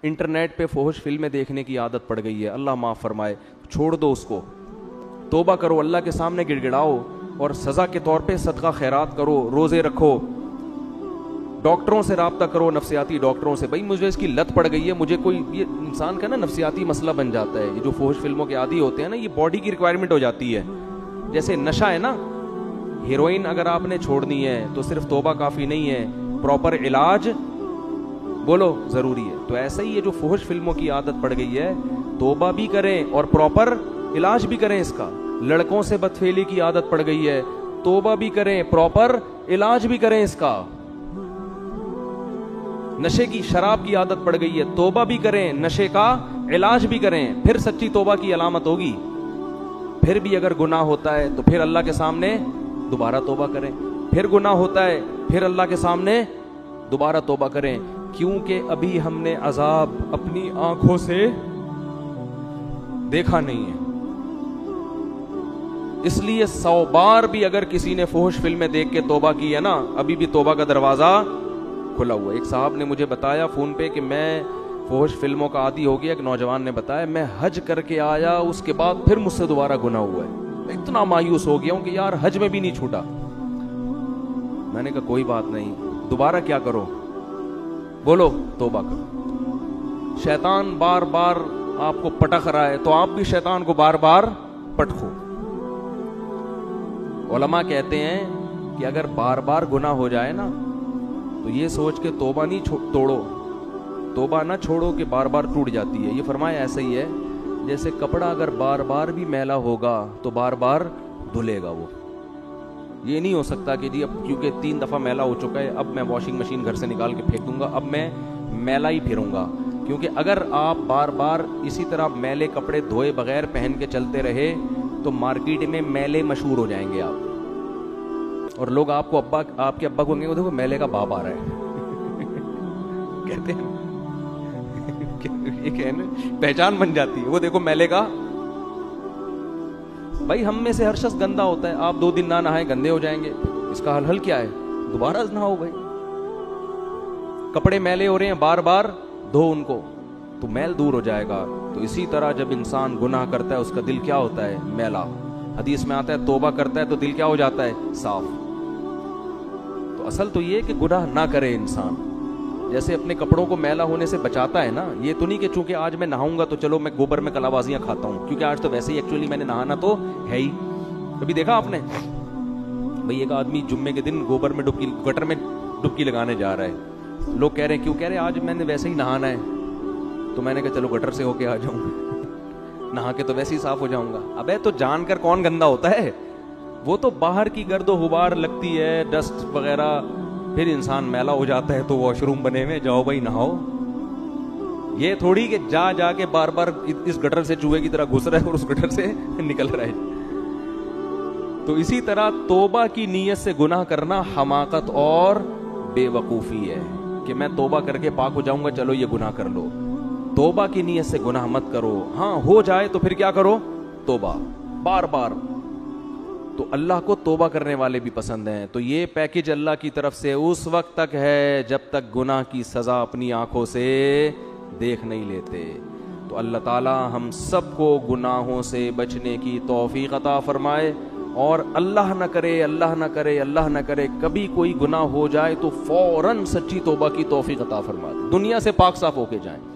Internet पे फोहश फिल्में देखने की आदत पड़ गई है, अल्लाह माफ़ फरमाए, छोड़ दो उसको, तोबा करो, अल्लाह के सामने गिड़गिड़ाओ और सज़ा के तौर पे सदका खैरात करो, रोज़े रखो, डॉक्टरों से राब्ता करो, नफ्सियाती डॉक्टरों से, भाई मुझे इसकी लत पड़ गई है, मुझे कोई, ये इंसान का ना नफ्सियाती मसला बन जाता है। ये जो फोहश फिल्मों के आदी होते हैं ना, ये बॉडी की रिक्वायरमेंट हो जाती है। जैसे नशा है ना, हीरोइन अगर आपने छोड़नी है तो सिर्फ तोबा काफ़ी नहीं है, प्रॉपर इलाज बोलो ज़रूरी है। तो ऐसा ही ये जो फोहश फिल्मों की आदत पड़ गई है, तोबा भी करें और प्रॉपर इलाज भी करें इसका। लड़कों से बदफेली की आदत पड़ गई है, तोबा भी करें, प्रॉपर इलाज भी करें इसका। नशे की, शराब की आदत पड़ गई है, तोबा भी करें, नशे का इलाज भी करें, फिर सच्ची तोबा की अलामत होगी। फिर भी अगर गुनाह होता है तो फिर अल्लाह के सामने दोबारा तोबा करें, फिर गुनाह होता है फिर अल्लाह के सामने दोबारा तोबा करें, क्योंकि अभी हमने अजाब अपनी आंखों से देखा नहीं है। इसलिए 100 बार भी अगर किसी ने फोहश फिल्में देख के तोबा की है ना, अभी भी तोबा का दरवाजा खुला हुआ है। एक साहब ने मुझे बताया फोन पे कि मैं फोहश फिल्मों का आदी हो गया। एक नौजवान ने बताया, मैं हज करके आया, उसके बाद फिर मुझसे दोबारा गुनाह हुआ है, मैं इतना मायूस हो गया हूं कि यार हज में भी नहीं छूटा। मैंने कहा कोई बात नहीं, दोबारा क्या करो, बोलो तौबा करो। शैतान बार बार आपको पटक रहा है तो आप भी शैतान को बार बार पटको। उलमा कहते हैं कि अगर बार बार गुनाह हो जाए ना, तो ये सोच के तौबा नहीं तोड़ो, तौबा ना छोड़ो कि बार बार टूट जाती है। ये फरमाया ऐसा ही है जैसे कपड़ा अगर बार बार भी मैला होगा तो बार बार धुलेगा वो। ये नहीं हो सकता कि जी अब क्योंकि 3 दफ़ा मैला हो चुका है, अब मैं वॉशिंग मशीन घर से निकाल के फेंक दूंगा, अब मैं मैला ही फिरूंगा। क्योंकि अगर आप बार बार इसी तरह मैले कपड़े धोए बगैर पहन के चलते रहे तो मार्केट में मैले मशहूर हो जाएंगे आप, और लोग आपको आपके अब्बा को कहेंगे देखो मैले का बाप आ रहा है कहते हैं ये कहने पहचान बन जाती है, वो देखो मैले का। भाई हम में से हर शख्स गंदा होता है, आप 2 दिन ना नहाए गंदे हो जाएंगे, इसका हल क्या है, दोबारा नहाओ भाई। कपड़े मैले हो रहे हैं, बार बार धो उनको तो मैल दूर हो जाएगा। तो इसी तरह जब इंसान गुनाह करता है उसका दिल क्या होता है, मैला। हदीस में आता है तौबा करता है तो दिल क्या हो जाता है, साफ। तो असल तो ये कि गुनाह ना करे इंसान, जैसे अपने कपड़ों को मैला होने से बचाता है ना। ये तो नहीं कि चूंकि आज मैं नहाऊंगा तो चलो मैं गोबर में कलाबाजियां खाता हूं, क्योंकि आज तो वैसे ही एक्चुअली मैंने नहाना तो है ही। कभी देखा आपने भाई एक आदमी जुम्मे के दिन गोबर में डुबकी, गटर में डुबकी लगाने जा रहा है, लोग कह रहे हैं क्यों, कह रहे आज मैंने वैसे ही नहाना है। तो मैंने कहा चलो गटर से होके आ जाऊंगा, नहा के तो वैसे ही साफ हो जाऊंगा। अबे तो जानकर कौन गंदा होता है, वो तो बाहर की गर्दो गुबार लगती है, डस्ट वगैरह, फिर इंसान मैला हो जाता है तो वॉशरूम बने हुए, जाओ भाई नहाओ। ये थोड़ी कि जा के बार बार इस गटर से चूहे की तरह घुस रहा है और उस गटर से निकल रहा है। तो इसी तरह तौबा की नीयत से गुनाह करना हमाकत और बेवकूफी है कि मैं तौबा करके पाक हो जाऊंगा, चलो ये गुनाह कर लो। तौबा की नीयत से गुनाह मत करो। हाँ हो जाए तो फिर क्या करो, तौबा बार बार। तो अल्लाह को तौबा करने वाले भी पसंद हैं। तो ये पैकेज अल्लाह की तरफ से उस वक्त तक है जब तक गुनाह की सजा अपनी आंखों से देख नहीं लेते। तो अल्लाह ताला हम सबको गुनाहों से बचने की तौफीक अता फरमाए। और अल्लाह न करे, अल्लाह न करे, अल्लाह न करे कभी कोई गुनाह हो जाए तो फौरन सच्ची तौबा की तौफीक अता फरमा दे, दुनिया से पाक साफ होके जाएं।